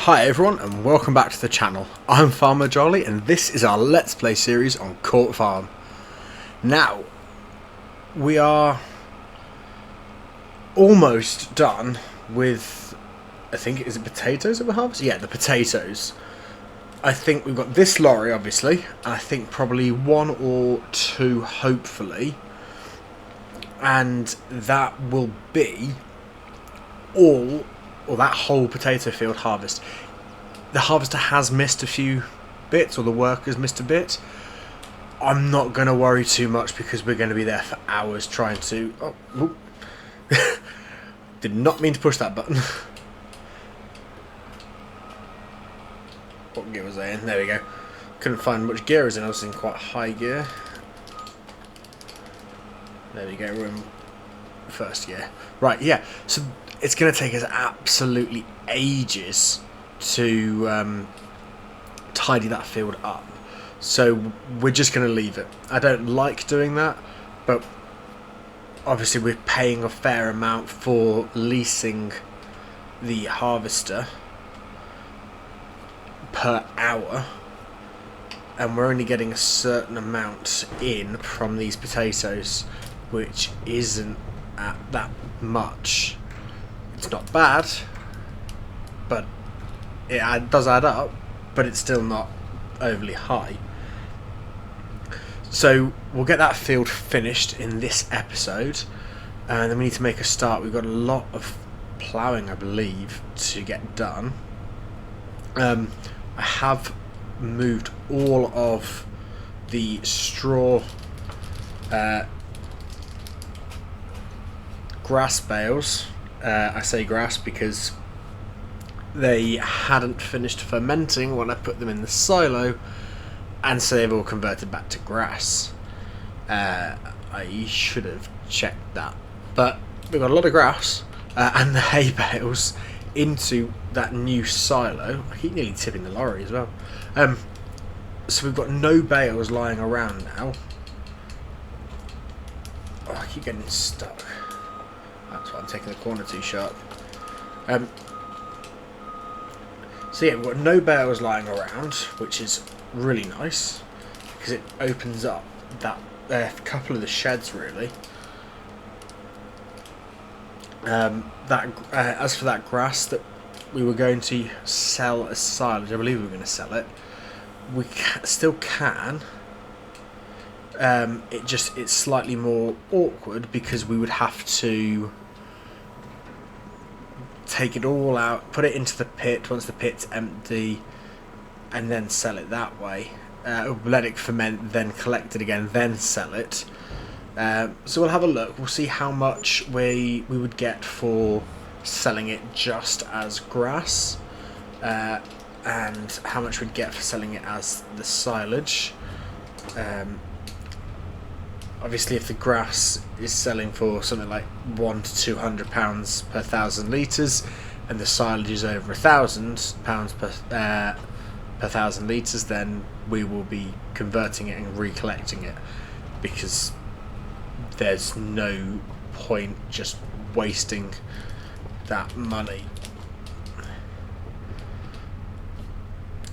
Hi everyone and welcome back to the channel. I'm Farmer Jolly and this is our Let's Play series on Court Farm. Now, we are almost done with, I think, is it potatoes that we're harvesting? Yeah, the potatoes. I think we've got this lorry obviously, and I think probably one or two hopefully, and that will be all, or that whole potato field harvest. The harvester has missed a few bits, or the workers missed a bit. I'm not going to worry too much because we're going to be there for hours trying to... Oh, did not mean to push that button. What gear was I in? There we go. Couldn't find much gear as in. I was in quite high gear. There we go, we're in first gear. Right, yeah, so it's going to take us absolutely ages to tidy that field up. So we're just going to leave it. I don't like doing that, but obviously we're paying a fair amount for leasing the harvester per hour, and we're only getting a certain amount in from these potatoes, which isn't at that much. It's not bad, but it does add up, but it's still not overly high. So we'll get that field finished in this episode, and then we need to make a start. We've got a lot of ploughing, I believe, to get done. I have moved all of the straw grass bales. I say grass because they hadn't finished fermenting when I put them in the silo, and so they've all converted back to grass. I should have checked that, but we've got a lot of grass and the hay bales into that new silo. I keep nearly tipping the lorry as well. So we've got no bales lying around now. Oh, I keep getting stuck. That's why I'm taking the corner too sharp. So yeah, we've got no bales lying around, which is really nice because it opens up that couple of the sheds really. As for that grass that we were going to sell as silage, I believe we were going to sell it. We still can. It's slightly more awkward because we would have to take it all out, put it into the pit once the pit's empty, and then sell it that way. Let it ferment, then collect it again, then sell it. So we'll have a look. We'll see how much we would get for selling it just as grass, and how much we'd get for selling it as the silage. Obviously, if the grass is selling for something like £100 to £200 per 1,000 litres, and the silage is over £1,000 per 1,000 litres, then we will be converting it and recollecting it, because there's no point just wasting that money.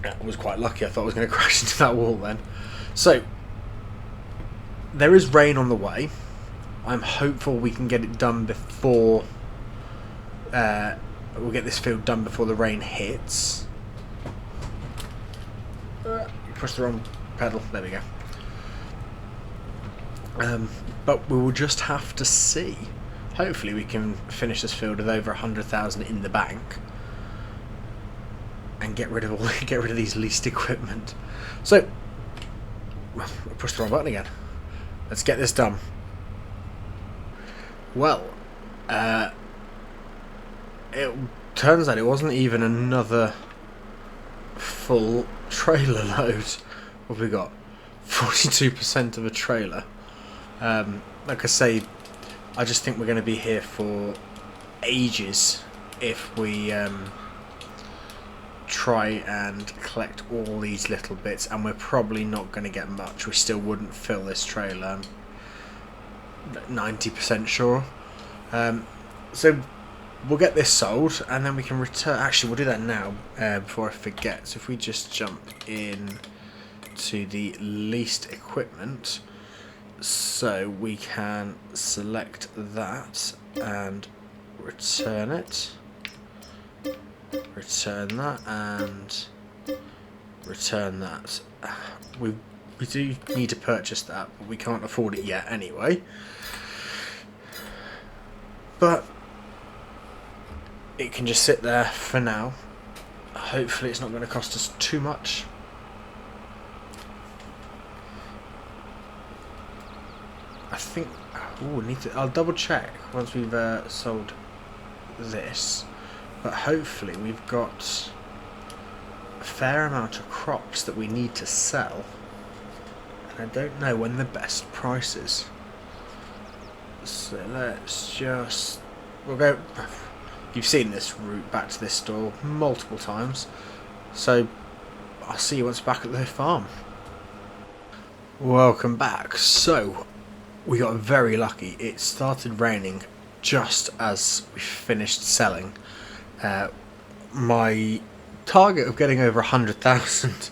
I was quite lucky. I thought I was going to crash into that wall then. So there is rain on the way. I'm hopeful we can get it done before we'll get this field done before the rain hits. Push the wrong pedal. There we go. But we will just have to see. Hopefully we can finish this field with over 100,000 in the bank and get rid of these leased equipment. So I pushed the wrong button again. Let's get this done. Well, it turns out it wasn't even another full trailer load. What have we got? 42% of a trailer. Like I say, I just think we're going to be here for ages if we try and collect all these little bits, and we're probably not going to get much. We still wouldn't fill this trailer, I'm 90% sure. So we'll get this sold, and then we can return. Actually, we'll do that now before I forget. So if we just jump in to the leased equipment, so we can select that and return it. Return that and return that. We do need to purchase that, but we can't afford it yet anyway. But it can just sit there for now. Hopefully it's not going to cost us too much. I think... I'll double check once we've sold this. But hopefully we've got a fair amount of crops that we need to sell. And I don't know when the best price is. So let's just... We'll go... You've seen this route back to this store multiple times. So I'll see you once back at the farm. Welcome back. So we got very lucky. It started raining just as we finished selling. My target of getting over 100,000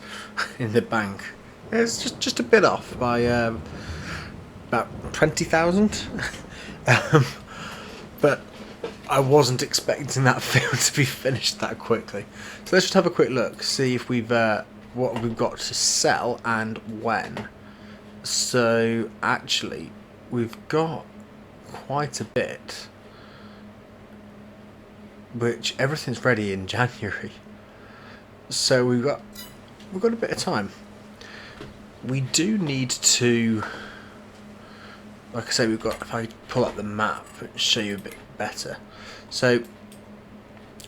in the bank is just a bit off by about 20,000. But I wasn't expecting that field to be finished that quickly. So let's just have a quick look, see if we've what we've got to sell and when. So actually, we've got quite a bit, which everything's ready in January. So we've got a bit of time. We do need to, like I say, we've got. If I pull up the map and show you a bit better. So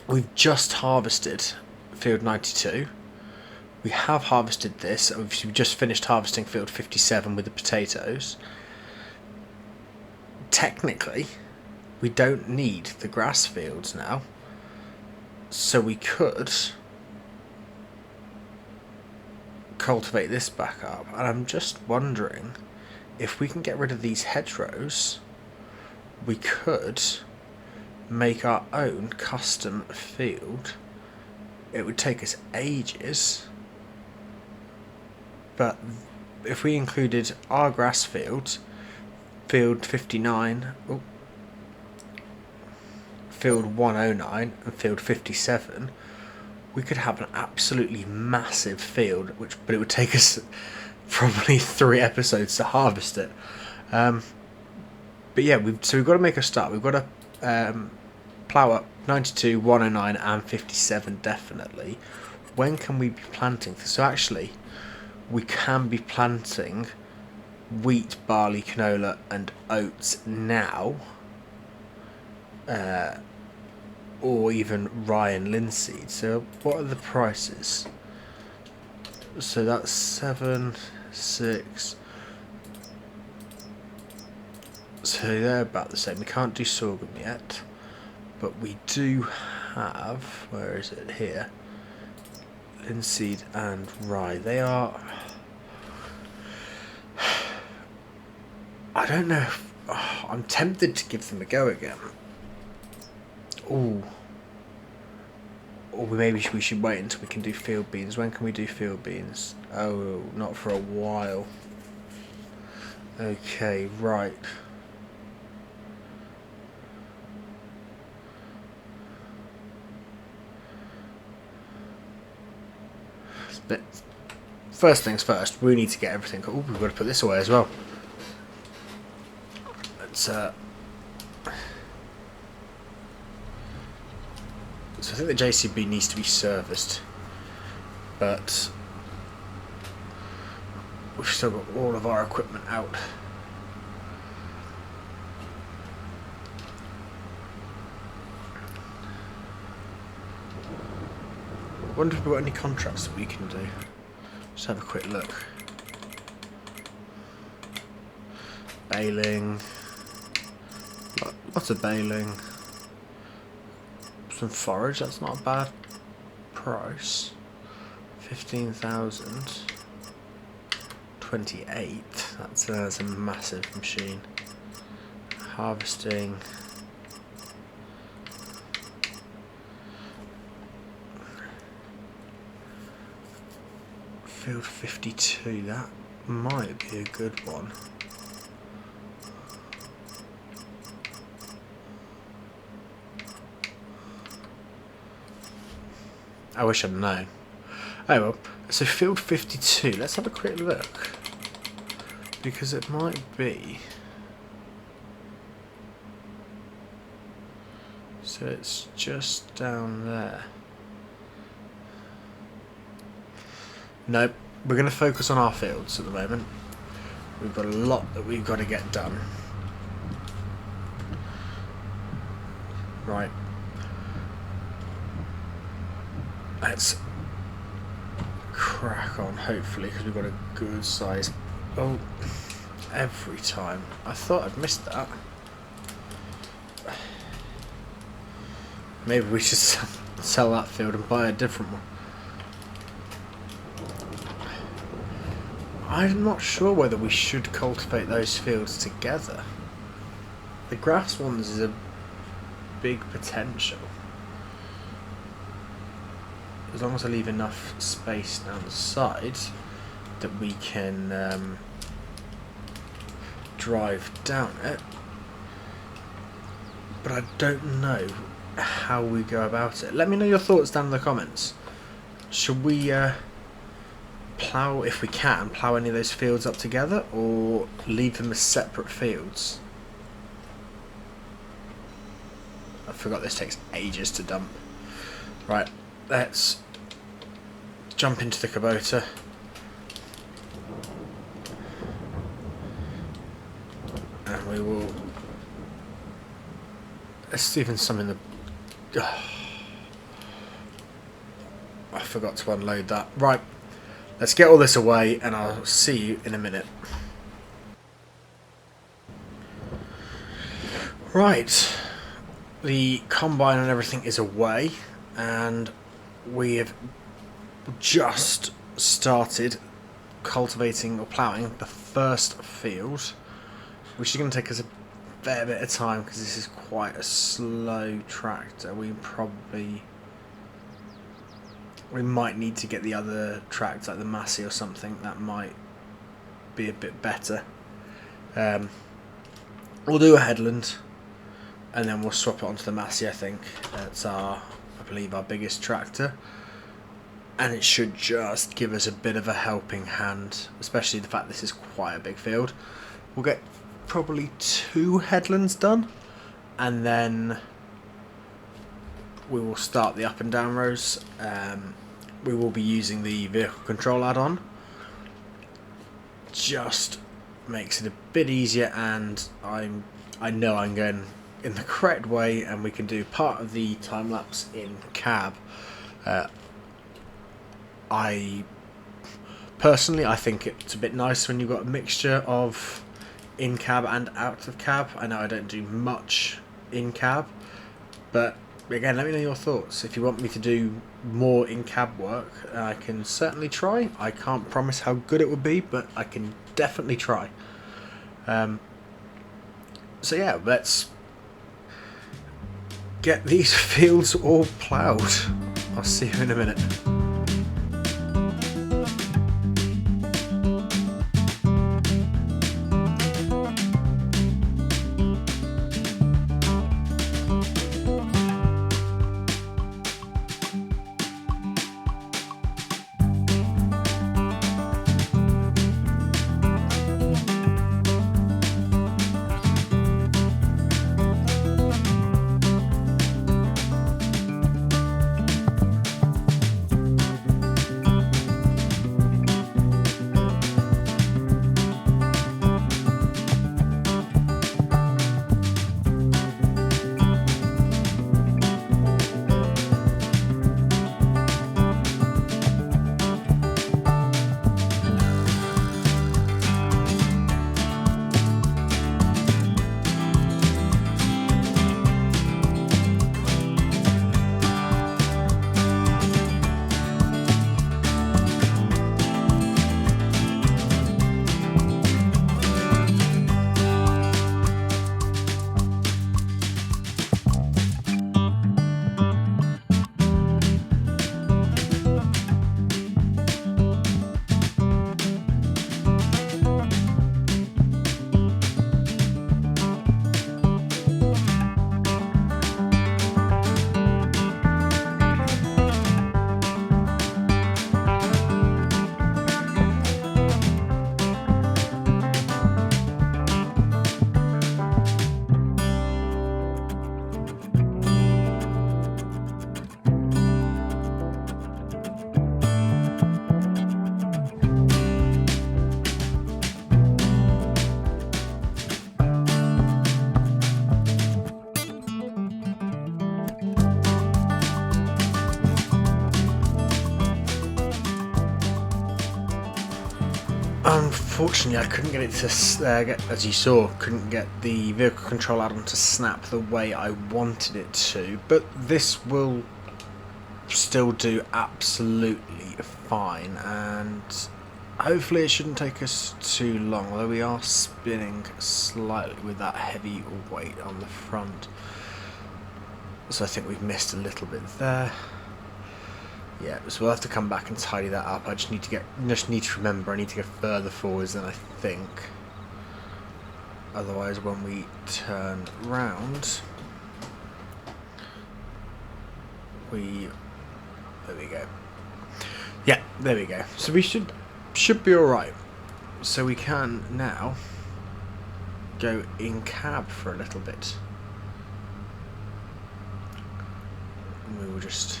we've just harvested field 92. We have harvested this. We've just finished harvesting field 57 with the potatoes. Technically, we don't need the grass fields now, so we could cultivate this back up. And I'm just wondering if we can get rid of these hedgerows, we could make our own custom field. It would take us ages, but if we included our grass field, field 59, field 109 and field 57, we could have an absolutely massive field, but it would take us probably 3 episodes to harvest it. But yeah, we've got to make a start. We've got to plough up 92, 109 and 57 definitely. When can we be planting? So actually, we can be planting wheat, barley, canola and oats now, or even rye and linseed. So what are the prices? So that's 7, 6. So they're about the same. We can't do sorghum yet, but we do have, where is it here, linseed and rye. They are, I don't know, I'm tempted to give them a go again. Ooh. Or maybe we should wait until we can do field beans. When can we do field beans? Oh, not for a while. Okay, right. But first things first, we need to get everything. Oh, we've got to put this away as well. Let's so I think the JCB needs to be serviced, but we've still got all of our equipment out. I wonder if we've got any contracts that we can do. Just have a quick look. Baling. Lots of baling. Some forage, that's not a bad price. 15,000. 28. That's a massive machine. Harvesting. field 52, that might be a good one. I wish I'd known. Oh well, so field 52, let's have a quick look. Because it might be. So it's just down there. Nope, we're going to focus on our fields at the moment. We've got a lot that we've got to get done. Right. Let's crack on, hopefully, because we've got a good size. Oh, every time. I thought I'd missed that. Maybe we should sell that field and buy a different one. I'm not sure whether we should cultivate those fields together. The grass ones is a big potential. As long as I leave enough space down the side that we can drive down it. But I don't know how we go about it. Let me know your thoughts down in the comments. Should we plough, if we can, plough any of those fields up together or leave them as separate fields? I forgot this takes ages to dump. Right, let's jump into the Kubota. And we will... Let's even some in the... I forgot to unload that. Right, let's get all this away and I'll see you in a minute. Right, the combine and everything is away and we have just started cultivating or ploughing the first field, which is going to take us a fair bit of time because this is quite a slow tractor. We might need to get the other tractor like the Massey or something that might be a bit better. We'll do a Headland and then we'll swap it onto the Massey. I think that's I believe our biggest tractor, and it should just give us a bit of a helping hand, especially the fact this is quite a big field. We'll get probably 2 Headlands done and then we will start the up and down rows. We will be using the vehicle control add-on. Just makes it a bit easier, and I know I'm going in the correct way, and we can do part of the time lapse in cab. I think it's a bit nice when you've got a mixture of in cab and out of cab. I know I don't do much in cab, but again, let me know your thoughts. If you want me to do more in cab work, I can certainly try. I can't promise how good it will be, but I can definitely try. So yeah, let's get these fields all ploughed. I'll see you in a minute. Unfortunately, I couldn't get it to, as you saw, couldn't get the vehicle control add-on to snap the way I wanted it to, but this will still do absolutely fine, and hopefully it shouldn't take us too long, although we are spinning slightly with that heavy weight on the front. So I think we've missed a little bit there. Yeah, so we'll have to come back and tidy that up. I just need to remember I need to go further forwards than I think. Otherwise, when we turn round, there we go. Yeah, there we go. So we should be all right. So we can now go in cab for a little bit. And we will just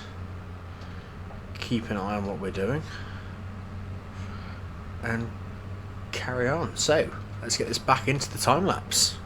keep an eye on what we're doing and carry on. So let's get this back into the time lapse.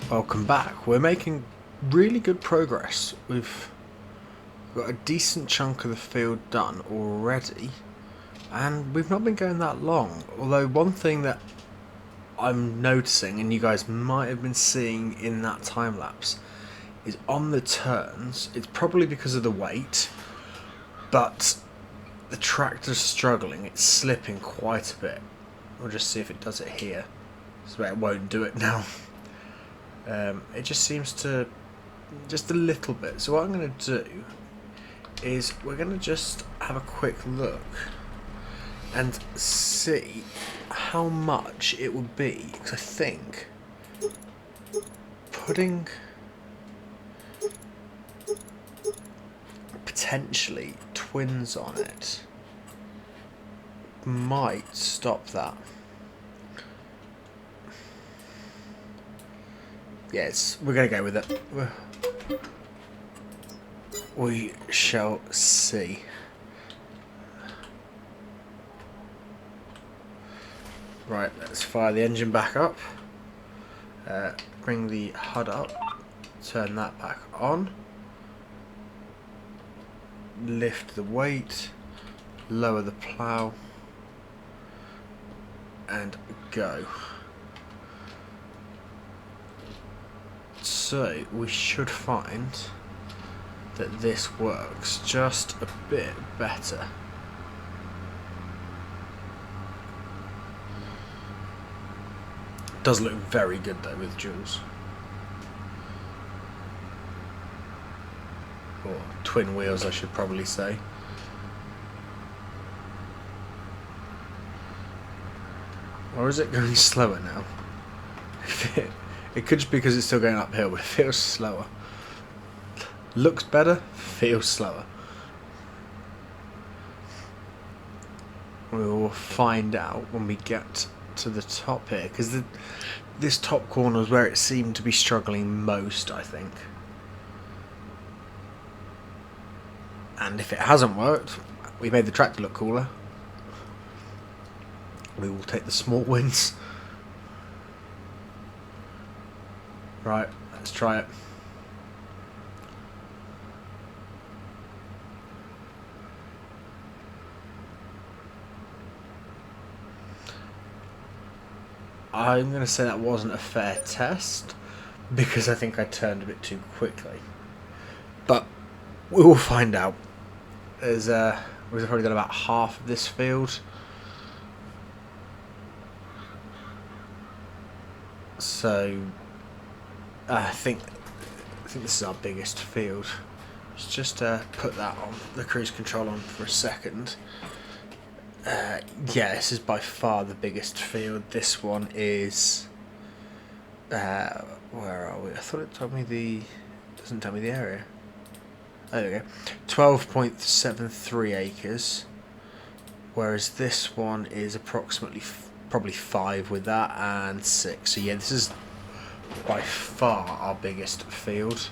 Welcome back. We're making really good progress. We've got a decent chunk of the field done already, and we've not been going that long. Although one thing that I'm noticing, and you guys might have been seeing in that time lapse, is on the turns, it's probably because of the weight, but the tractor's struggling. It's slipping quite a bit. We'll just see if it does it here. So it won't do it now. It just seems to, just a little bit. So what I'm going to do is we're going to just have a quick look and see how much it would be. Because I think putting potentially twins on it might stop that. Yes, we're going to go with it. We shall see. Right, let's fire the engine back up. Bring the HUD up. Turn that back on. Lift the weight. Lower the plough. And go. So we should find that this works just a bit better. Does look very good though with duals. Or twin wheels, I should probably say. Or is it going slower now? It could just be because it's still going uphill, but it feels slower. Looks better, feels slower. We will find out when we get to the top here, because this top corner is where it seemed to be struggling most, I think. And if it hasn't worked, we made the tractor look cooler. We will take the small wins. Right, let's try it. I'm going to say that wasn't a fair test because I think I turned a bit too quickly. But we will find out. We've probably got about half of this field. So I think this is our biggest field. Let's just put that on the cruise control on for a second. Yeah, this is by far the biggest field. This one is where are we? I thought it told me doesn't tell me the area. Oh, there we go. 12.73 acres. Whereas this one is approximately probably 5 with that and 6. So yeah, this is by far our biggest field.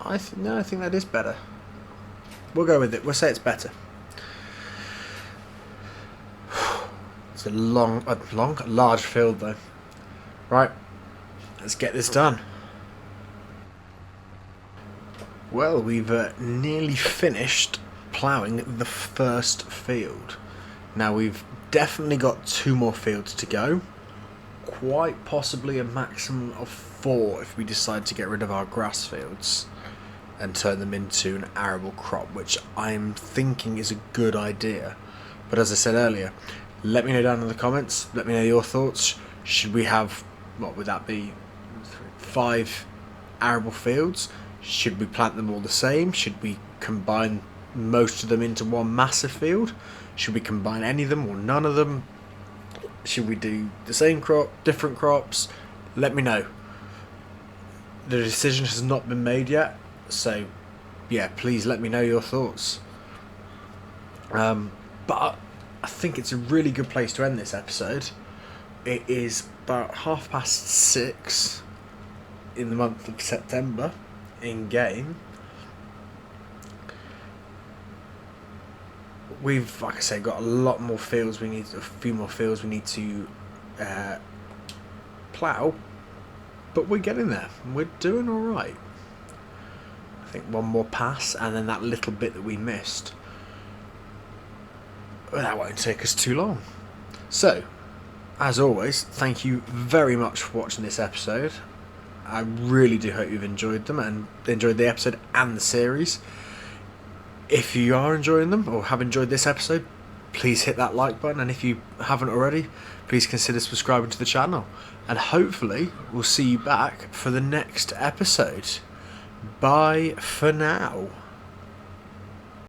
I think that is better. We'll go with it. We'll say it's better. It's a large field though. Right, let's get this done. Well, we've nearly finished ploughing the first field. Now we've definitely got 2 more fields to go. Quite possibly a maximum of 4 if we decide to get rid of our grass fields and turn them into an arable crop, which I'm thinking is a good idea. But as I said earlier, let me know down in the comments, let me know your thoughts. Should we have, what would that be, 5 arable fields? Should we plant them all the same? Should we combine most of them into one massive field? Should we combine any of them or none of them? Should we do the same crop, different crops? Let me know. The decision has not been made yet, so yeah, please let me know your thoughts. But I think it's a really good place to end this episode. It is about 6:30 in the month of September in game. We've, like I say, got a lot more fields. A few more fields we need to plough, but we're getting there. We're doing all right. I think one more pass, and then that little bit that we missed. Well, that won't take us too long. So, as always, thank you very much for watching this episode. I really do hope you've enjoyed them and enjoyed the episode and the series. If you are enjoying them or have enjoyed this episode, please hit that like button, and if you haven't already, please consider subscribing to the channel, and hopefully we'll see you back for the next episode. Bye for now.